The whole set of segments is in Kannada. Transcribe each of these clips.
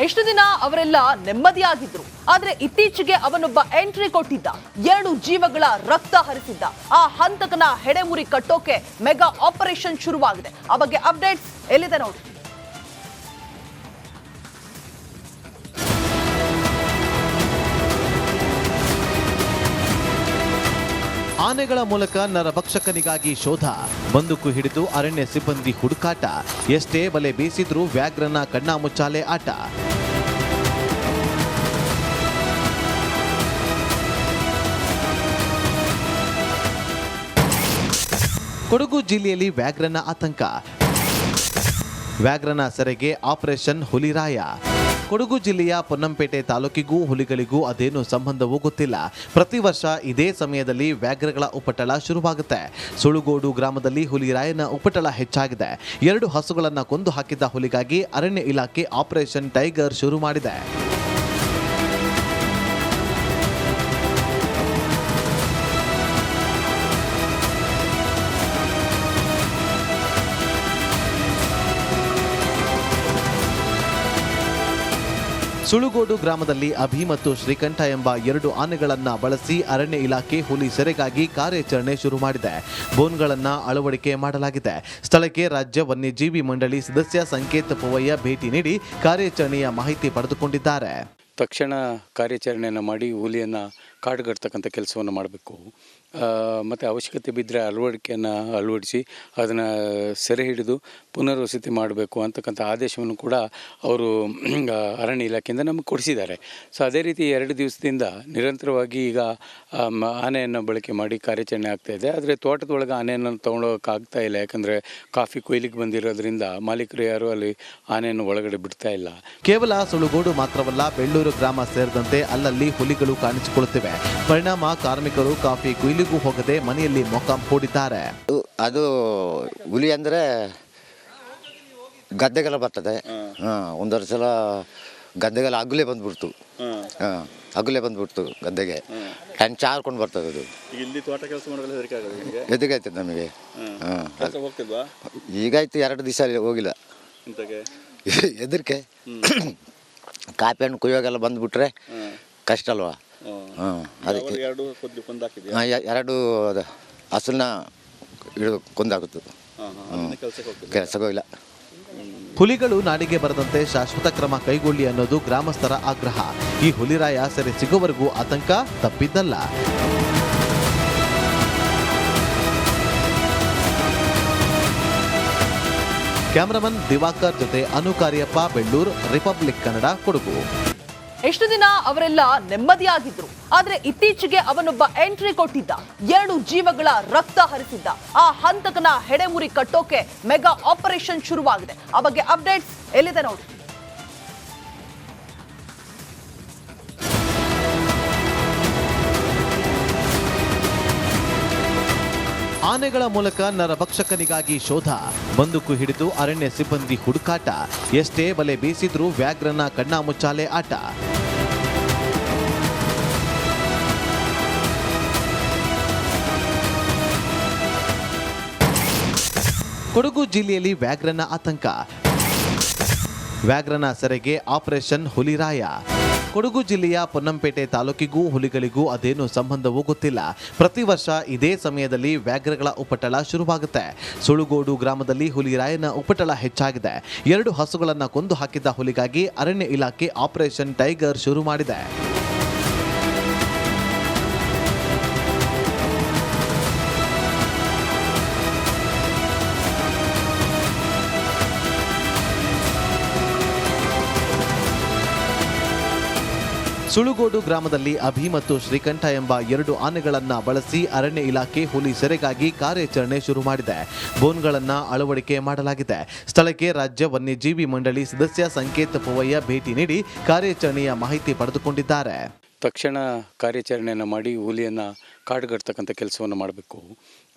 ಎಷ್ಟು ದಿನ ಅವರೆಲ್ಲ ನೆಮ್ಮದಿಯಾಗಿದ್ರು. ಆದ್ರೆ ಇತ್ತೀಚೆಗೆ ಅವನೊಬ್ಬ ಎಂಟ್ರಿ ಕೊಟ್ಟಿದ್ದ. 2 ಜೀವಗಳ ರಕ್ತ ಹರಿಸಿದ್ದ. ಆ ಹಂತಕನ ಹೆಡೆಮುರಿ ಕಟ್ಟೋಕೆ ಮೆಗಾ ಆಪರೇಷನ್ ಶುರುವಾಗಿದೆ. ಆ ಬಗ್ಗೆ ಅಪ್ಡೇಟ್ಸ್ ಎಲ್ಲಿದೆ ನೋಡಿ. ಆನೆಗಳ ಮೂಲಕ ನರಭಕ್ಷಕನಿಗಾಗಿ ಶೋಧ, ಬಂದೂಕು ಹಿಡಿದು ಅರಣ್ಯ ಸಿಬ್ಬಂದಿ ಹುಡುಕಾಟ, ಎಷ್ಟೇ ಬಲೆ ಬೀಸಿದ್ರೂ ವ್ಯಾಘ್ರನ ಕಣ್ಣಾಮುಚ್ಚಾಲೆ ಆಟ. ಕೊಡಗು ಜಿಲ್ಲೆಯಲ್ಲಿ ವ್ಯಾಘ್ರನ ಆತಂಕ. ವ್ಯಾಘ್ರನ ಸೆರೆಗೆ ಆಪರೇಷನ್ ಹುಲಿರಾಯ. ಕೊಡಗು ಜಿಲ್ಲೆಯ ಪೊನ್ನಂಪೇಟೆ ತಾಲೂಕಿಗೂ ಹುಲಿಗಳಿಗೂ ಅದೇನು ಸಂಬಂಧವೂ ಗೊತ್ತಿಲ್ಲ. ಪ್ರತಿ ವರ್ಷ ಇದೇ ಸಮಯದಲ್ಲಿ ವ್ಯಾಘ್ರಗಳ ಉಪಟಳ ಶುರುವಾಗುತ್ತೆ. ಸುಳುಗೋಡು ಗ್ರಾಮದಲ್ಲಿ ಹುಲಿರಾಯನ ಉಪಟಳ ಹೆಚ್ಚಾಗಿದೆ. 2 ಹಸುಗಳನ್ನು ಕೊಂದು ಹಾಕಿದ್ದ ಹುಲಿಗಾಗಿ ಅರಣ್ಯ ಇಲಾಖೆ ಆಪರೇಷನ್ ಟೈಗರ್ ಶುರು ಮಾಡಿದೆ. ಸುಳುಗೋಡು ಗ್ರಾಮದಲ್ಲಿ ಅಭಿ ಮತ್ತು ಶ್ರೀಕಂಠ ಎಂಬ 2 ಆನೆಗಳನ್ನು ಬಳಸಿ ಅರಣ್ಯ ಇಲಾಖೆ ಹುಲಿ ಸೆರೆಗಾಗಿ ಕಾರ್ಯಾಚರಣೆ ಶುರು ಮಾಡಿದೆ. ಬೋನ್ಗಳನ್ನು ಅಳವಡಿಕೆ ಮಾಡಲಾಗಿದೆ. ಸ್ಥಳಕ್ಕೆ ರಾಜ್ಯ ವನ್ಯಜೀವಿ ಮಂಡಳಿ ಸದಸ್ಯ ಸಂಕೇತ ಪೂವಯ್ಯ ಭೇಟಿ ನೀಡಿ ಕಾರ್ಯಾಚರಣೆಯ ಮಾಹಿತಿ ಪಡೆದುಕೊಂಡಿದ್ದಾರೆ. ತಕ್ಷಣ ಕಾರ್ಯಾಚರಣೆಯನ್ನು ಮಾಡಿ ಹುಲಿಯನ್ನು ಕಾಡುಗಟ್ಟತಕ್ಕಂಥ ಕೆಲಸವನ್ನು ಮಾಡಬೇಕು. ಮತ್ತು ಅವಶ್ಯಕತೆ ಬಿದ್ದರೆ ಅಳವಡಿಸಿ ಅದನ್ನು ಸೆರೆ ಹಿಡಿದು ಪುನರ್ವಸತಿ ಮಾಡಬೇಕು ಅಂತಕ್ಕಂಥ ಆದೇಶವನ್ನು ಕೂಡ ಅವರು ಅರಣ್ಯ ಇಲಾಖೆಯಿಂದ ನಮಗೆ ಕೊಡಿಸಿದ್ದಾರೆ. ಸೊ ಅದೇ ರೀತಿ 2 ದಿವಸದಿಂದ ನಿರಂತರವಾಗಿ ಈಗ ಆನೆಯನ್ನು ಬಳಕೆ ಮಾಡಿ ಕಾರ್ಯಾಚರಣೆ ಆಗ್ತಾಯಿದೆ. ಆದರೆ ತೋಟದೊಳಗೆ ಆನೆಯನ್ನು ತೊಗೊಂಡೋಗೋಕ್ಕಾಗ್ತಾ ಇಲ್ಲ. ಯಾಕಂದರೆ ಕಾಫಿ ಕೊಯ್ಲಿಗೆ ಬಂದಿರೋದ್ರಿಂದ ಮಾಲೀಕರು ಯಾರು ಅಲ್ಲಿ ಆನೆಯನ್ನು ಒಳಗಡೆ ಬಿಡ್ತಾ ಇಲ್ಲ. ಕೇವಲ ಸುಳುಗೋಡು ಮಾತ್ರವಲ್ಲ, ಬೆಳ್ಳೂರು ಗ್ರಾಮ ಸೇರಿದಂತೆ ಅಲ್ಲಲ್ಲಿ ಹುಲಿಗಳು ಕಾಣಿಸಿಕೊಳ್ಳುತ್ತಿವೆ. ಪರಿಣಾಮ ಕಾರ್ಮಿಕರು ಕಾಫಿ ಕೊಯ್ಲಿಗೂ ಹೋಗದೆ ಮನೆಯಲ್ಲಿ ಮೊಕ್ಕಾಂ ಹೂಡಿದ್ದಾರೆ. ಅದು ಹುಲಿ ಅಂದರೆ ಗದ್ದೆಗೆಲ್ಲ ಬರ್ತದೆ. ಒಂದೆರಡು ಸಲ ಗದ್ದೆಗೆಲ್ಲ ಅಗುಲೆ ಬಂದ್ಬಿಡ್ತು. ಗದ್ದೆಗೆ ಟೆನ್ ಚಾರ್ಕೊಂಡು ಬರ್ತದೆ. ಅದು ಇಲ್ಲಿ ತೋಟ ಕೆಲಸ ಮಾಡಲು ಎದುಗಾಯ್ತದೆ ನಮಗೆ. ಈಗಾಯ್ತು 2 ದಿವಸ ಹೋಗಿಲ್ಲ. ಹೆದರಿಕೆ. ಕಾಫಿ ಹಣ್ಣು ಕುಯ್ಯೋಗೆಲ್ಲ ಬಂದುಬಿಟ್ರೆ ಕಷ್ಟ ಅಲ್ವಾ. ಅದಕ್ಕೆ 2 ಹಸುನ ಹಿಡಿದು ಕೊಂದಾಗುತ್ತೆ. ಕೆಲಸಕ್ಕೆ ಹೋಗಿಲ್ಲ. ಹುಲಿಗಳು ನಾಡಿಗೆ ಬರದಂತೆ ಶಾಶ್ವತ ಕ್ರಮ ಕೈಗೊಳ್ಳಿ ಅನ್ನೋದು ಗ್ರಾಮಸ್ಥರ ಆಗ್ರಹ. ಈ ಹುಲಿರಾಯ ಸೆರೆ ಸಿಗುವವರೆಗೂ ಆತಂಕ ತಪ್ಪಿದ್ದಲ್ಲ. ಕ್ಯಾಮರಾಮನ್ ದಿವಾಕರ್ ಜೊತೆ ಅನುಕಾರ್ಯಪ್ಪ, ಬೆಳ್ಳೂರು, ರಿಪಬ್ಲಿಕ್ ಕನ್ನಡ, ಕೊಡಗು. ಎಷ್ಟು ದಿನ ಅವರೆಲ್ಲ ನೆಮ್ಮದಿಯಾಗಿದ್ರು. ಆದ್ರೆ ಇತ್ತೀಚೆಗೆ ಅವನೊಬ್ಬ ಎಂಟ್ರಿ ಕೊಟ್ಟಿದ್ದ. 2 ಜೀವಗಳ ರಕ್ತ ಹರಿಸಿದ್ದ. ಆ ಹಂತಕನ ಹೆಡೆಮುರಿ ಕಟ್ಟೋಕೆ ಮೆಗಾ ಆಪರೇಷನ್ ಶುರುವಾಗಿದೆ. ಆ ಬಗ್ಗೆ ಅಪ್ಡೇಟ್ಸ್ ಎಲ್ಲಿದೆ ನೋಡಿ. ಆನೆಗಳ ಮೂಲಕ ನರಭಕ್ಷಕನಿಗಾಗಿ ಶೋಧ, ಬಂದೂಕು ಹಿಡಿದು ಅರಣ್ಯ ಸಿಬ್ಬಂದಿ ಹುಡುಕಾಟ, ಎಷ್ಟೇ ಬಲೆ ಬೀಸಿದ್ರೂ ವ್ಯಾಘ್ರನ ಕಣ್ಣಾಮುಚ್ಚಾಲೆ ಆಟ. ಕೊಡಗು ಜಿಲ್ಲೆಯಲ್ಲಿ ವ್ಯಾಘ್ರನ ಆತಂಕ. ವ್ಯಾಘ್ರನ ಸೆರೆಗೆ ಆಪರೇಷನ್ ಹುಲಿರಾಯ. ಕೊಡಗು ಜಿಲ್ಲೆಯ ಪೊನ್ನಂಪೇಟೆ ತಾಲೂಕಿಗೂ ಹುಲಿಗಳಿಗೂ ಅದೇನು ಸಂಬಂಧವೂ ಗೊತ್ತಿಲ್ಲ. ಪ್ರತಿ ವರ್ಷ ಇದೇ ಸಮಯದಲ್ಲಿ ವ್ಯಾಘ್ರಗಳ ಉಪಟಳ ಶುರುವಾಗುತ್ತೆ. ಸುಳುಗೋಡು ಗ್ರಾಮದಲ್ಲಿ ಹುಲಿರಾಯನ ಉಪಟಳ ಹೆಚ್ಚಾಗಿದೆ. 2 ಹಸುಗಳನ್ನು ಕೊಂದು ಹಾಕಿದ್ದ ಹುಲಿಗಾಗಿ ಅರಣ್ಯ ಇಲಾಖೆ ಆಪರೇಷನ್ ಟೈಗರ್ ಶುರು ಮಾಡಿದೆ. ಸುಳುಗೋಡು ಗ್ರಾಮದಲ್ಲಿ ಅಭಿ ಮತ್ತು ಶ್ರೀಕಂಠ ಎಂಬ 2 ಆನೆಗಳನ್ನು ಬಳಸಿ ಅರಣ್ಯ ಇಲಾಖೆ ಹುಲಿ ಸೆರೆಗಾಗಿ ಕಾರ್ಯಾಚರಣೆ ಶುರು ಮಾಡಿದೆ. ಬೋನ್ಗಳನ್ನು ಅಳವಡಿಕೆ ಮಾಡಲಾಗಿದೆ. ಸ್ಥಳಕ್ಕೆ ರಾಜ್ಯ ವನ್ಯಜೀವಿ ಮಂಡಳಿ ಸದಸ್ಯ ಸಂಕೇತ ಪೂವಯ್ಯ ಭೇಟಿ ನೀಡಿ ಕಾರ್ಯಾಚರಣೆಯ ಮಾಹಿತಿ ಪಡೆದುಕೊಂಡಿದ್ದಾರೆ. ತಕ್ಷಣ ಕಾರ್ಯಾಚರಣೆಯನ್ನು ಮಾಡಿ ಹುಲಿಯನ್ನು ಕಾಡುಗಟ್ಟತಕ್ಕಂಥ ಕೆಲಸವನ್ನು ಮಾಡಬೇಕು.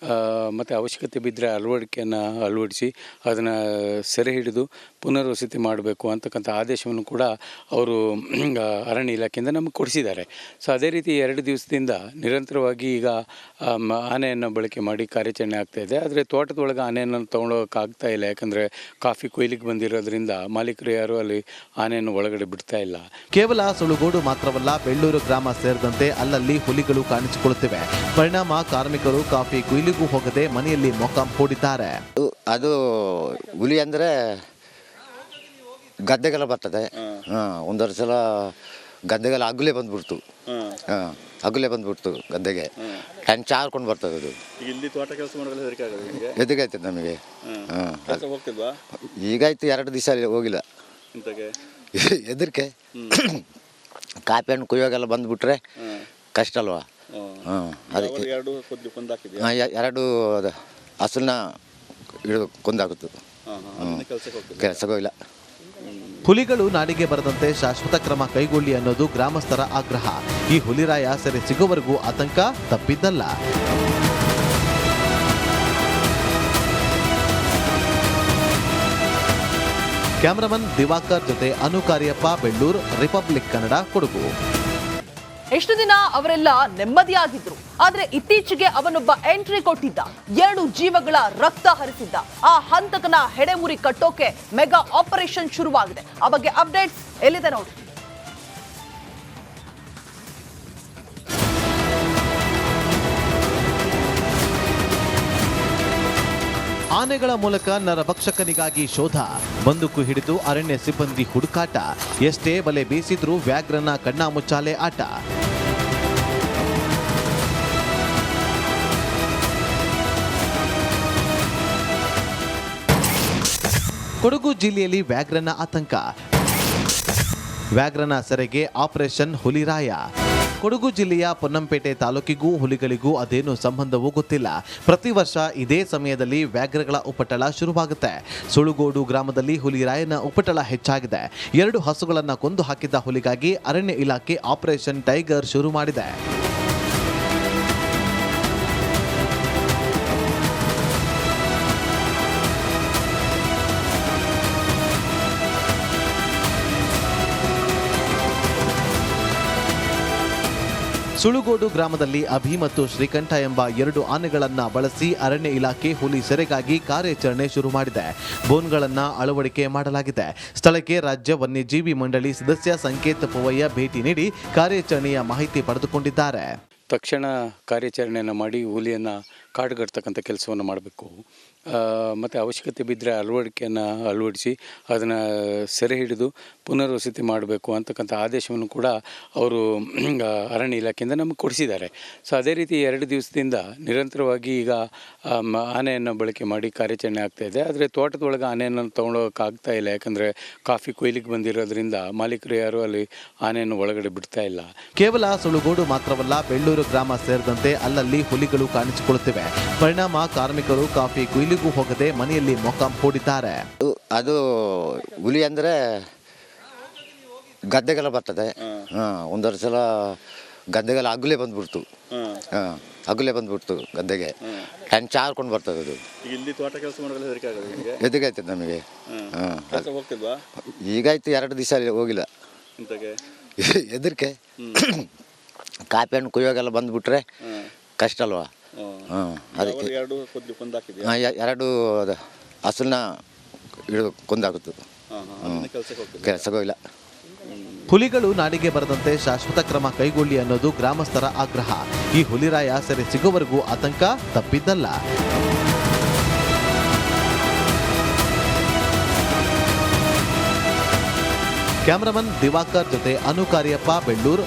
ಮತ್ತು ಅವಶ್ಯಕತೆ ಬಿದ್ದರೆ ಅಳವಡಿಸಿ ಅದನ್ನು ಸೆರೆ ಹಿಡಿದು ಪುನರ್ವಸತಿ ಮಾಡಬೇಕು ಅಂತಕ್ಕಂಥ ಆದೇಶವನ್ನು ಕೂಡ ಅವರು ಅರಣ್ಯ ಇಲಾಖೆಯಿಂದ ನಮಗೆ ಕೊಡಿಸಿದ್ದಾರೆ. ಸೊ ಅದೇ ರೀತಿ 2 ದಿವಸದಿಂದ ನಿರಂತರವಾಗಿ ಈಗ ಆನೆಯನ್ನು ಬಳಕೆ ಮಾಡಿ ಕಾರ್ಯಾಚರಣೆ ಆಗ್ತಾಯಿದೆ. ಆದರೆ ತೋಟದೊಳಗೆ ಆನೆಯನ್ನು ತೊಗೊಂಡೋಗೋಕ್ಕಾಗ್ತಾ ಇಲ್ಲ, ಯಾಕಂದರೆ ಕಾಫಿ ಕೊಯ್ಲಿಗೆ ಬಂದಿರೋದ್ರಿಂದ ಮಾಲೀಕರು ಯಾರು ಅಲ್ಲಿ ಆನೆಯನ್ನು ಒಳಗಡೆ ಬಿಡ್ತಾ ಇಲ್ಲ. ಕೇವಲ ಸುಳುಗೋಡು ಮಾತ್ರವಲ್ಲ, ಬೆಳ್ಳೂರು ಗ್ರಾಮ ಸೇರಿದಂತೆ ಅಲ್ಲಲ್ಲಿ ಹುಲಿಗಳು ಕಾಣಿಸಿಕೊಳ್ಳುತ್ತಿವೆ. ಪರಿಣಾಮ ಕಾರ್ಮಿಕರು ಕಾಫಿ ಕೊಯ್ಲಿಗೂ ಹೋಗದೆ ಮನೆಯಲ್ಲಿ ಮೊಕಾಂ ಹೂಡಿದ್ದಾರೆ. ಅದು ಹುಲಿ ಅಂದರೆ ಗದ್ದೆಗೆಲ್ಲ ಬರ್ತದೆ. ಒಂದೆರಡು ಸಲ ಗದ್ದೆಗೆಲ್ಲ ಅಗುಲೆ ಬಂದ್ಬಿಡ್ತು. ಗದ್ದೆಗೆ ಟೆಂಚ್ ಹಾರ್ಕೊಂಡು ಬರ್ತದೆ ಅದು. ಇಲ್ಲಿ ತೋಟ ಕೆಲಸ ಮಾಡೋದು ಹೆದರಿಕೆ ಆಯ್ತದೆ ನಮಗೆ. ಈಗಾಯ್ತು 2 ದಿವಸ ಹೋಗಿಲ್ಲ. ಹೆದರಿಕೆ. ಕಾಪಿ ಹಣ್ಣು ಕುಯ್ಯೋಗೆಲ್ಲ ಬಂದುಬಿಟ್ರೆ ಕಷ್ಟ ಅಲ್ವಾ. ಅದಕ್ಕೆ 2 ಹಸುನ ಹಿಡಿದು ಕೊಂದಾಗುತ್ತದೆ. ಕೆಲಸಕ್ಕೆ ಹೋಗಿಲ್ಲ. ಹುಲಿಗಳು ನಾಡಿಗೆ ಬರದಂತೆ ಶಾಶ್ವತ ಕ್ರಮ ಕೈಗೊಳ್ಳಿ ಅನ್ನೋದು ಗ್ರಾಮಸ್ಥರ ಆಗ್ರಹ. ಈ ಹುಲಿರಾಯ ಸೆರೆ ಸಿಗುವವರೆಗೂ ಆತಂಕ ತಪ್ಪಿದ್ದಲ್ಲ. ಕ್ಯಾಮರಾಮನ್ ದಿವಾಕರ್ ಜೊತೆ ಅನುಕಾರ್ಯಪ್ಪ, ಬೆಳ್ಳೂರು, ರಿಪಬ್ಲಿಕ್ ಕನ್ನಡ, ಕೊಡಗು. ಎಷ್ಟು ದಿನ ಅವರೆಲ್ಲ ನೆಮ್ಮದಿಯಾಗಿದ್ರು, ಆದ್ರೆ ಇತ್ತೀಚೆಗೆ ಅವನೊಬ್ಬ ಎಂಟ್ರಿ ಕೊಟ್ಟಿದ್ದ. 2 ಜೀವಗಳ ರಕ್ತ ಹರಿಸಿದ್ದ. ಆ ಹಂತಕನ ಹೆಡೆಮುರಿ ಕಟ್ಟೋಕೆ ಮೆಗಾ ಆಪರೇಷನ್ ಶುರುವಾಗಿದೆ. ಆ ಬಗ್ಗೆ ಅಪ್ಡೇಟ್ಸ್ ಎಲ್ಲಿದೆ ನೋಡಿ. ಆನೆಗಳ ಮೂಲಕ ನರಭಕ್ಷಕನಿಗಾಗಿ ಶೋಧ. ಬಂದೂಕು ಹಿಡಿದು ಅರಣ್ಯ ಸಿಬ್ಬಂದಿ ಹುಡುಕಾಟ. ಎಷ್ಟೇ ಬಲೆ ಬೀಸಿದ್ರೂ ವ್ಯಾಘ್ರನ ಕಣ್ಣಾಮುಚ್ಚಾಲೆ ಆಟ. ಕೊಡಗು ಜಿಲ್ಲೆಯಲ್ಲಿ ವ್ಯಾಘ್ರನ ಆತಂಕ. ವ್ಯಾಘ್ರನ ಸೆರೆಗೆ ಆಪರೇಷನ್ ಹುಲಿರಾಯ. ಕೊಡಗು ಜಿಲ್ಲೆಯ ಪೊನ್ನಂಪೇಟೆ ತಾಲೂಕಿಗೂ ಹುಲಿಗಳಿಗೂ ಅದೇನು ಸಂಬಂಧವೂ ಗೊತ್ತಿಲ್ಲ. ಪ್ರತಿ ವರ್ಷ ಇದೇ ಸಮಯದಲ್ಲಿ ವ್ಯಾಘ್ರಗಳ ಉಪಟಳ ಶುರುವಾಗುತ್ತೆ. ಸುಳುಗೋಡು ಗ್ರಾಮದಲ್ಲಿ ಹುಲಿರಾಯನ ಉಪಟಳ ಹೆಚ್ಚಾಗಿದೆ. 2 ಹಸುಗಳನ್ನು ಕೊಂದು ಹಾಕಿದ್ದ ಹುಲಿಗಾಗಿ ಅರಣ್ಯ ಇಲಾಖೆ ಆಪರೇಷನ್ ಟೈಗರ್ ಶುರು ಮಾಡಿದೆ. ಸುಳುಗೋಡು ಗ್ರಾಮದಲ್ಲಿ ಅಭಿ ಮತ್ತು ಶ್ರೀಕಂಠ ಎಂಬ 2 ಆನೆಗಳನ್ನು ಬಳಸಿ ಅರಣ್ಯ ಇಲಾಖೆ ಹುಲಿ ಸೆರೆಗಾಗಿ ಕಾರ್ಯಾಚರಣೆ ಶುರು ಮಾಡಿದೆ. ಬೋನ್ಗಳನ್ನು ಅಳವಡಿಕೆ ಮಾಡಲಾಗಿದೆ. ಸ್ಥಳಕ್ಕೆ ರಾಜ್ಯ ವನ್ಯಜೀವಿ ಮಂಡಳಿ ಸದಸ್ಯ ಸಂಕೇತ್ ಪೂವಯ್ಯ ಭೇಟಿ ನೀಡಿ ಕಾರ್ಯಾಚರಣೆಯ ಮಾಹಿತಿ ಪಡೆದುಕೊಂಡಿದ್ದಾರೆ. ತಕ್ಷಣ ಕಾರ್ಯಾಚರಣೆಯನ್ನು ಮಾಡಿ ಹುಲಿಯನ್ನು ಕಾಡುಗಟ್ಟತಕ್ಕಂಥ ಕೆಲಸವನ್ನು ಮಾಡಬೇಕು. ಮತ್ತು ಅವಶ್ಯಕತೆ ಬಿದ್ದರೆ ಅಳವಡಿಸಿ ಅದನ್ನು ಸೆರೆ ಹಿಡಿದು ಪುನರ್ವಸತಿ ಮಾಡಬೇಕು ಅಂತಕ್ಕಂಥ ಆದೇಶವನ್ನು ಕೂಡ ಅವರು ಅರಣ್ಯ ಇಲಾಖೆಯಿಂದ ನಮಗೆ ಕೊಡಿಸಿದ್ದಾರೆ. ಸೊ ಅದೇ ರೀತಿ 2 ದಿವಸದಿಂದ ನಿರಂತರವಾಗಿ ಈಗ ಆನೆಯನ್ನು ಬಳಕೆ ಮಾಡಿ ಕಾರ್ಯಾಚರಣೆ ಆಗ್ತಾಯಿದೆ. ಆದರೆ ತೋಟದೊಳಗೆ ಆನೆಯನ್ನು ತೊಗೊಂಡೋಗೋಕ್ಕಾಗ್ತಾ ಇಲ್ಲ, ಯಾಕಂದರೆ ಕಾಫಿ ಕೊಯ್ಲಿಗೆ ಬಂದಿರೋದ್ರಿಂದ ಮಾಲೀಕರು ಯಾರು ಅಲ್ಲಿ ಆನೆಯನ್ನು ಒಳಗಡೆ ಬಿಡ್ತಾ ಇಲ್ಲ. ಕೇವಲ ಸುಳುಗೋಡು ಮಾತ್ರವಲ್ಲ, ಬೆಳ್ಳೂರು ಗ್ರಾಮ ಸೇರಿದಂತೆ ಅಲ್ಲಲ್ಲಿ ಹುಲಿಗಳು ಕಾಣಿಸಿಕೊಳ್ಳುತ್ತಿವೆ. ಪರಿಣಾಮ ಕಾರ್ಮಿಕರು ಕಾಫಿ ಕೊಯ್ಲಿಗೂ ಹೋಗದೆ ಮನೆಯಲ್ಲಿ ಮೊಕಾಂ ಹೂಡಿದ್ದಾರೆ. ಅದು ಹುಲಿ ಅಂದರೆ ಗದ್ದೆಗೆಲ್ಲ ಬರ್ತದೆ. ಒಂದೆರಡು ಸಲ ಗದ್ದೆಗೆಲ್ಲ ಅಗುಲೆ ಬಂದ್ಬಿಡ್ತು. ಗದ್ದೆಗೆ ಟೆಂಚ್ ಹಾರ್ಕೊಂಡು ಬರ್ತದೆ ಅದು. ಇಲ್ಲಿ ತೋಟ ಕೆಲಸ ಮಾಡೋದು ಹೆದರಿಕೆ ಆಯ್ತದೆ ನಮಗೆ. ಈಗಾಯ್ತು 2 ದಿವಸ ಹೋಗಿಲ್ಲ. ಹೆದರಿಕೆ. ಕಾಪಿ ಹಣ್ಣು ಕುಯ್ಯೋಗೆಲ್ಲ ಬಂದುಬಿಟ್ರೆ ಕಷ್ಟ ಅಲ್ವಾ. ಅದಕ್ಕೆ 2 ಹಸುನ ಹಿಡಿದು ಕೊಂದಾಗುತ್ತದೆ. ಕೆಲಸಕ್ಕೆ ಹೋಗಿಲ್ಲ. ಹುಲಿಗಳು ನಾಡಿಗೆ ಬರದಂತೆ ಶಾಶ್ವತ ಕ್ರಮ ಕೈಗೊಳ್ಳಿ ಅನ್ನೋದು ಗ್ರಾಮಸ್ಥರ ಆಗ್ರಹ. ಈ ಹುಲಿರಾಯ ಸೆರೆ ಸಿಗುವವರೆಗೂ ಆತಂಕ ತಪ್ಪಿದ್ದಲ್ಲ. ಕ್ಯಾಮರಾಮನ್ ದಿವಾಕರ್ ಜೊತೆ ಅನುಕಾರ್ಯಪ್ಪ, ಬೆಳ್ಳೂರು.